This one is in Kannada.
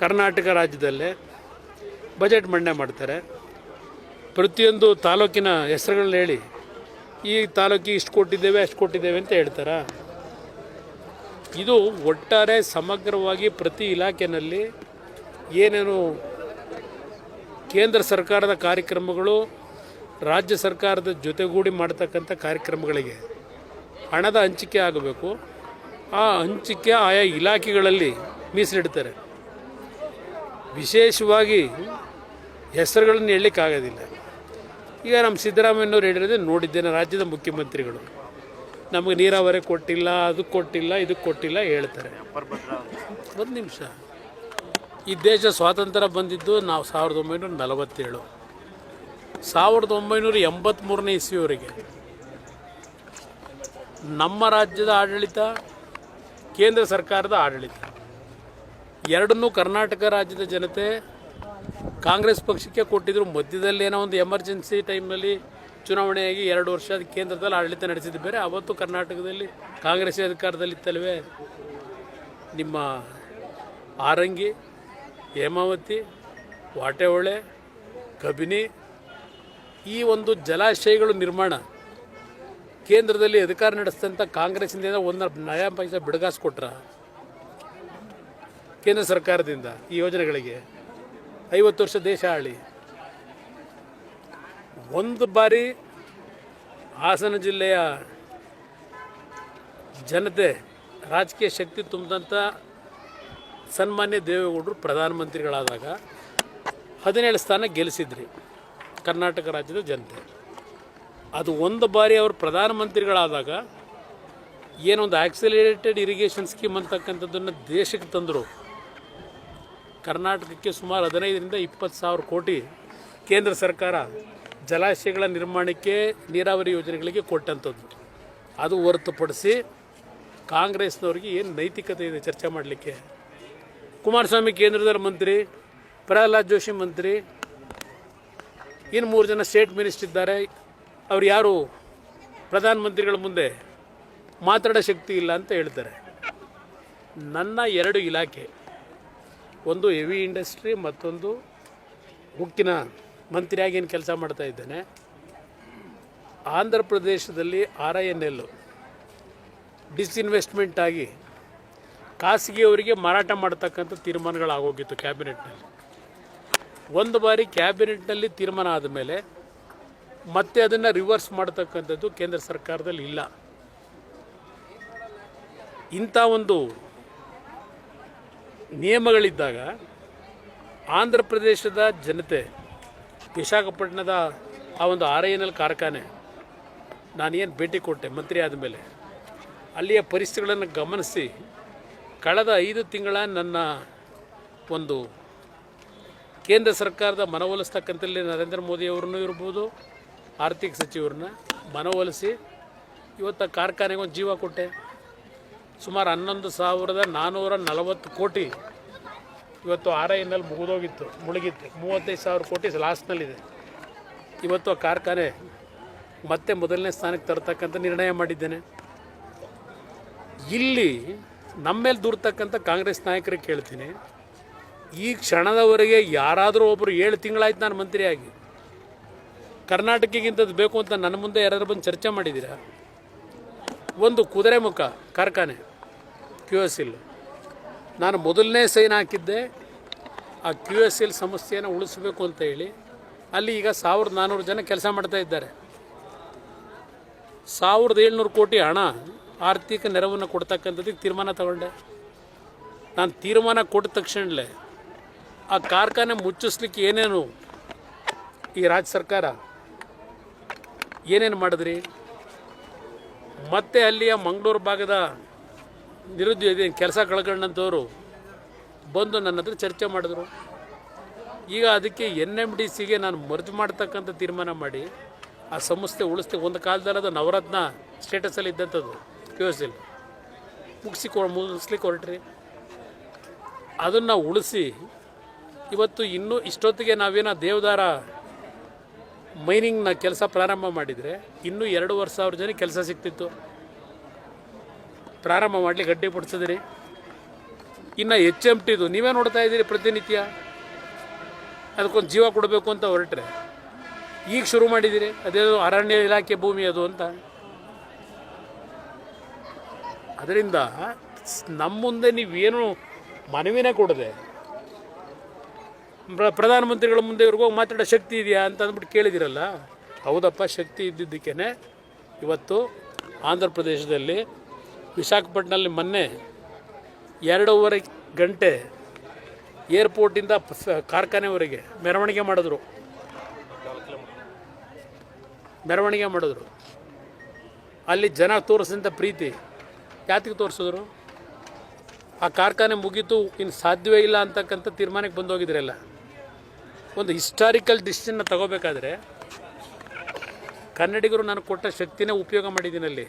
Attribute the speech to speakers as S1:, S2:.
S1: ಕರ್ನಾಟಕ ರಾಜ್ಯದಲ್ಲೇ ಬಜೆಟ್ ಮಂಡನೆ ಮಾಡ್ತಾರೆ. ಪ್ರತಿಯೊಂದು ತಾಲೂಕಿನ ಹೆಸರುಗಳನ್ನ ಹೇಳಿ ಈ ತಾಲೂಕಿಗೆ ಇಷ್ಟು ಕೊಟ್ಟಿದ್ದೇವೆ ಅಷ್ಟು ಕೊಟ್ಟಿದ್ದೇವೆ ಅಂತ ಹೇಳ್ತಾರೆ. ಇದು ಒಟ್ಟಾರೆ ಸಮಗ್ರವಾಗಿ ಪ್ರತಿ ಇಲಾಖೆಯಲ್ಲಿ ಏನೇನು ಕೇಂದ್ರ ಸರ್ಕಾರದ ಕಾರ್ಯಕ್ರಮಗಳು ರಾಜ್ಯ ಸರ್ಕಾರದ ಜೊತೆಗೂಡಿ ಮಾಡ್ತಕ್ಕಂಥ ಕಾರ್ಯಕ್ರಮಗಳಿಗೆ ಹಣದ ಹಂಚಿಕೆ ಆಗಬೇಕು. ಆ ಹಂಚಿಕೆ ಆಯಾ ಇಲಾಖೆಗಳಲ್ಲಿ ಮೀಸಲಿಡ್ತಾರೆ. ವಿಶೇಷವಾಗಿ ಹೆಸರುಗಳನ್ನು ಹೇಳಲಿಕ್ಕಾಗೋದಿಲ್ಲ. ಈಗ ನಮ್ಮ ಸಿದ್ದರಾಮಯ್ಯನವ್ರು ಹೇಳಿರೋದೇ ನೋಡಿದ್ದೇನೆ. ರಾಜ್ಯದ ಮುಖ್ಯಮಂತ್ರಿಗಳು ನಮಗೆ ನೀರಾವರಿ ಕೊಟ್ಟಿಲ್ಲ, ಅದಕ್ಕೆ ಕೊಟ್ಟಿಲ್ಲ, ಇದಕ್ಕೆ ಕೊಟ್ಟಿಲ್ಲ ಹೇಳ್ತಾರೆ. ಒಂದು ನಿಮಿಷ, ಈ ದೇಶ ಸ್ವಾತಂತ್ರ್ಯ ಬಂದಿದ್ದು ನಾವು 1947, 1983ನೇ ಇಸ್ವಿಯವರೆಗೆ ನಮ್ಮ ರಾಜ್ಯದ ಆಡಳಿತ, ಕೇಂದ್ರ ಸರ್ಕಾರದ ಆಡಳಿತ ಎರಡನ್ನೂ ಕರ್ನಾಟಕ ರಾಜ್ಯದ ಜನತೆ ಕಾಂಗ್ರೆಸ್ ಪಕ್ಷಕ್ಕೆ ಕೊಟ್ಟಿದ್ದರು. ಮಧ್ಯದಲ್ಲಿ ಏನೋ ಒಂದು ಎಮರ್ಜೆನ್ಸಿ ಟೈಮ್ನಲ್ಲಿ ಚುನಾವಣೆಯಾಗಿ 2 ವರ್ಷ ಕೇಂದ್ರದಲ್ಲಿ ಆಡಳಿತ ನಡೆಸಿದ್ದು ಬೇರೆ. ಅವತ್ತು ಕರ್ನಾಟಕದಲ್ಲಿ ಕಾಂಗ್ರೆಸ್ ಅಧಿಕಾರದಲ್ಲಿತ್ತಲ್ವೇ. ನಿಮ್ಮ ಆರಂಗಿ, ಹೇಮಾವತಿ, ವಾಟೆಹೊಳೆ, ಕಬಿನಿ ಈ ಒಂದು ಜಲಾಶಯಗಳು ನಿರ್ಮಾಣ ಕೇಂದ್ರದಲ್ಲಿ ಅಧಿಕಾರ ನಡೆಸಿದಂಥ ಕಾಂಗ್ರೆಸ್ಸಿಂದ 1 ನಯಾ ಪೈಸೆ ಬಿಡುಗಾಸು ಕೊಟ್ರ ಕೇಂದ್ರ ಸರ್ಕಾರದಿಂದ ಈ ಯೋಜನೆಗಳಿಗೆ. 50 ವರ್ಷ ದೇಶ ಆಳಿ. ಒಂದು ಬಾರಿ ಹಾಸನ ಜಿಲ್ಲೆಯ ಜನತೆ ರಾಜಕೀಯ ಶಕ್ತಿ ತುಂಬಿದಂಥ ಸನ್ಮಾನ್ಯ ದೇವೇಗೌಡರು ಪ್ರಧಾನಮಂತ್ರಿಗಳಾದಾಗ 17 ಸ್ಥಾನ ಗೆಲ್ಲಿಸಿದ್ರಿ ಕರ್ನಾಟಕ ರಾಜ್ಯದ ಜನತೆ. ಅದು ಒಂದು ಬಾರಿ ಅವರು ಪ್ರಧಾನಮಂತ್ರಿಗಳಾದಾಗ ಏನೊಂದು ಆಕ್ಸಿಲರೇಟೆಡ್ ಇರಿಗೇಷನ್ ಸ್ಕೀಮ್ ಅಂತಕ್ಕಂಥದ್ದನ್ನು ದೇಶಕ್ಕೆ ತಂದರು. ಕರ್ನಾಟಕಕ್ಕೆ ಸುಮಾರು 15ರಿಂದ 20 ಸಾವಿರ ಕೋಟಿ ಕೇಂದ್ರ ಸರ್ಕಾರ ಜಲಾಶಯಗಳ ನಿರ್ಮಾಣಕ್ಕೆ, ನೀರಾವರಿ ಯೋಜನೆಗಳಿಗೆ ಕೊಟ್ಟಂಥದ್ದು. ಅದು ಹೊರತುಪಡಿಸಿ ಕಾಂಗ್ರೆಸ್ನವ್ರಿಗೆ ಏನು ನೈತಿಕತೆ ಇದೆ ಚರ್ಚೆ ಮಾಡಲಿಕ್ಕೆ? ಕುಮಾರಸ್ವಾಮಿ ಕೇಂದ್ರದಲ್ಲಿ ಮಂತ್ರಿ, ಪ್ರಹ್ಲಾದ್ ಜೋಶಿ ಮಂತ್ರಿ, ಇನ್ನು 3 ಜನ ಸ್ಟೇಟ್ ಮಿನಿಸ್ಟರ್ ಇದ್ದಾರೆ. ಅವ್ರು ಯಾರು ಪ್ರಧಾನಮಂತ್ರಿಗಳ ಮುಂದೆ ಮಾತಾಡೋ ಶಕ್ತಿ ಇಲ್ಲ ಅಂತ ಹೇಳ್ತಾರೆ. ನನ್ನ 2 ಇಲಾಖೆ, ಒಂದು ಹೆವಿ ಇಂಡಸ್ಟ್ರಿ, ಮತ್ತೊಂದು ಉಕ್ಕಿನ ಮಂತ್ರಿಯಾಗಿ ಏನು ಕೆಲಸ ಮಾಡ್ತಾ ಇದ್ದೇನೆ. ಆಂಧ್ರ ಪ್ರದೇಶದಲ್ಲಿ RINL ಡಿಸ್ಇನ್ವೆಸ್ಟ್ಮೆಂಟ್ ಆಗಿ ಖಾಸಗಿಯವರಿಗೆ ಮಾರಾಟ ಮಾಡ್ತಕ್ಕಂಥ ತೀರ್ಮಾನಗಳಾಗೋಗಿತ್ತು ಕ್ಯಾಬಿನೆಟ್ನಲ್ಲಿ. ಒಂದು ಬಾರಿ ಕ್ಯಾಬಿನೆಟ್ನಲ್ಲಿ ತೀರ್ಮಾನ ಆದಮೇಲೆ ಮತ್ತೆ ಅದನ್ನು ರಿವರ್ಸ್ ಮಾಡ್ತಕ್ಕಂಥದ್ದು ಕೇಂದ್ರ ಸರ್ಕಾರದಲ್ಲಿ ಇಲ್ಲ. ಇಂಥ ಒಂದು ನಿಯಮಗಳಿದ್ದಾಗ ಆಂಧ್ರ ಪ್ರದೇಶದ ಜನತೆ, ವಿಶಾಖಪಟ್ಟಣದ ಆ ಒಂದು RINL ಕಾರ್ಖಾನೆ ನಾನೇನು ಭೇಟಿ ಕೊಟ್ಟೆ ಮಂತ್ರಿ ಆದಮೇಲೆ, ಅಲ್ಲಿಯ ಪರಿಸ್ಥಿತಿಗಳನ್ನು ಗಮನಿಸಿ ಕಳೆದ 5 ತಿಂಗಳ ನನ್ನ ಒಂದು ಕೇಂದ್ರ ಸರ್ಕಾರದ ಮನವೊಲಿಸ್ತಕ್ಕಂಥಲ್ಲಿ ನರೇಂದ್ರ ಮೋದಿಯವ್ರನ್ನೂ ಇರ್ಬೋದು, ಆರ್ಥಿಕ ಸಚಿವರನ್ನ ಮನವೊಲಿಸಿ ಇವತ್ತು ಕಾರ್ಖಾನೆಗೆ ಒಂದು ಜೀವ ಕೊಟ್ಟೆ. ಸುಮಾರು 11,440 ಕೋಟಿ ಇವತ್ತು RINL ಮುಳುಗಿತ್ತು. 35,000 ಕೋಟಿ ಲಾಸ್ನಲ್ಲಿದೆ. ಇವತ್ತು ಆ ಕಾರ್ಖಾನೆ ಮತ್ತೆ ಮೊದಲನೇ ಸ್ಥಾನಕ್ಕೆ ತರತಕ್ಕಂಥ ನಿರ್ಣಯ ಮಾಡಿದ್ದೇನೆ. ಇಲ್ಲಿ ನಮ್ಮ ಮೇಲೆ ದೂರ್ತಕ್ಕಂಥ ಕಾಂಗ್ರೆಸ್ ನಾಯಕರಿಗೆ ಕೇಳ್ತೀನಿ, ಈ ಕ್ಷಣದವರೆಗೆ ಯಾರಾದರೂ ಒಬ್ಬರು 7 ತಿಂಗಳಾಯ್ತು ನಾನು ಮಂತ್ರಿಯಾಗಿ, ಕರ್ನಾಟಕಕ್ಕಿಂತದ್ದು ಬೇಕು ಅಂತ ನನ್ನ ಮುಂದೆ ಯಾರಾದರೂ ಬಂದು ಚರ್ಚೆ ಮಾಡಿದ್ದೀರಾ? ಒಂದು ಕುದುರೆಮುಖ ಕಾರ್ಖಾನೆ QSL, ನಾನು ಮೊದಲನೇ ಸೈನ್ ಹಾಕಿದ್ದೆ ಆ QSL ಸಂಸ್ಥೆಯನ್ನು ಉಳಿಸಬೇಕು ಅಂತ ಹೇಳಿ. ಅಲ್ಲಿ ಈಗ 1,400 ಜನ ಕೆಲಸ ಮಾಡ್ತಾ ಇದ್ದಾರೆ. 1,700 ಕೋಟಿ ಹಣ ಆರ್ಥಿಕ ನೆರವನ್ನು ಕೊಡ್ತಕ್ಕಂಥದ್ದಕ್ಕೆ ತೀರ್ಮಾನ ತಗೊಂಡೆ. ನಾನು ತೀರ್ಮಾನ ಕೊಟ್ಟ ತಕ್ಷಣಲೇ ಆ ಕಾರ್ಖಾನೆ ಮುಚ್ಚಿಸ್ಲಿಕ್ಕೆ ಏನೇನು ಈ ರಾಜ್ಯ ಸರ್ಕಾರ ಏನೇನು ಮಾಡಿದ್ರಿ? ಮತ್ತು ಅಲ್ಲಿಯ ಮಂಗಳೂರು ಭಾಗದ ನಿರುದ್ಯೋಗಿ ಕೆಲಸ ಕಳ್ಕೊಂಡಂಥವ್ರು ಬಂದು ನನ್ನ ಹತ್ರ ಚರ್ಚೆ ಮಾಡಿದ್ರು. ಈಗ ಅದಕ್ಕೆ NMDCಗೆ ನಾನು ಮರ್ಜ್ ಮಾಡ್ತಕ್ಕಂಥ ತೀರ್ಮಾನ ಮಾಡಿ ಆ ಸಂಸ್ಥೆ ಉಳಿಸ್ಲಿಕ್ಕೆ, ಒಂದು ಕಾಲದಲ್ಲಿ ಅದು ನವರತ್ನ ಸ್ಟೇಟಸಲ್ಲಿ ಇದ್ದಂಥದ್ದು QSL ಮುಗಿಸ್ಲಿಕ್ಕೆ ಹೊರಟ್ರಿ. ಅದನ್ನು ಉಳಿಸಿ ಇವತ್ತು ಇನ್ನೂ ಇಷ್ಟೊತ್ತಿಗೆ ನಾವೇನೋ ದೇವದಾರ ಮೈನಿಂಗ್ನ ಕೆಲಸ ಪ್ರಾರಂಭ ಮಾಡಿದರೆ ಇನ್ನೂ 2,500 ಜನ ಕೆಲಸ ಸಿಗ್ತಿತ್ತು. ಪ್ರಾರಂಭ ಮಾಡಲಿಕ್ಕೆ ಗಡ್ಡೆ ಪಡಿಸಿದ್ರಿ. ಇನ್ನು HMTದು ನೀವೇ ನೋಡ್ತಾ ಇದ್ದೀರಿ ಪ್ರತಿನಿತ್ಯ. ಅದಕ್ಕೊಂದು ಜೀವ ಕೊಡಬೇಕು ಅಂತ ಹೊರಟ್ರೆ ಈಗ ಶುರು ಮಾಡಿದ್ದೀರಿ. ಅದೇನೋ ಅರಣ್ಯ ಇಲಾಖೆ ಭೂಮಿ ಅದು ಅಂತ. ಅದರಿಂದ ನಮ್ಮ ಮುಂದೆ ನೀವೇನು ಮನವಿನೇ ಕೊಡದೆ ಪ್ರಧಾನಮಂತ್ರಿಗಳ ಮುಂದೆ ಇವ್ರಿಗೂ ಮಾತಾಡೋ ಶಕ್ತಿ ಇದೆಯಾ ಅಂತ ಅಂದ್ಬಿಟ್ಟು ಕೇಳಿದಿರಲ್ಲ. ಹೌದಪ್ಪ, ಶಕ್ತಿ ಇದ್ದಿದ್ದಕ್ಕೇ ಇವತ್ತು ಆಂಧ್ರ ಪ್ರದೇಶದಲ್ಲಿ ವಿಶಾಖಪಟ್ಟಣದಲ್ಲಿ ಮೊನ್ನೆ 2.5 ಗಂಟೆ ಏರ್ಪೋರ್ಟಿಂದ ಕಾರ್ಖಾನೆವರೆಗೆ ಮೆರವಣಿಗೆ ಮಾಡಿದ್ರು. ಅಲ್ಲಿ ಜನ ತೋರಿಸಿದಂಥ ಪ್ರೀತಿ ಯಾತಿಗೆ ತೋರಿಸಿದ್ರು? ಆ ಕಾರ್ಖಾನೆ ಮುಗೀತು, ಇನ್ನು ಸಾಧ್ಯವೇ ಇಲ್ಲ ಅಂತಕ್ಕಂಥ ತೀರ್ಮಾನಕ್ಕೆ ಬಂದೋಗಿದ್ರಲ್ಲ. ಒಂದು ಹಿಸ್ಟಾರಿಕಲ್ ಡಿಸಿಷನ್ನ ತಗೋಬೇಕಾದ್ರೆ ಕನ್ನಡಿಗರು ನಾನು ಕೊಟ್ಟ ಶಕ್ತಿನೇ ಉಪಯೋಗ ಮಾಡಿದ್ದೀನಲ್ಲಿ.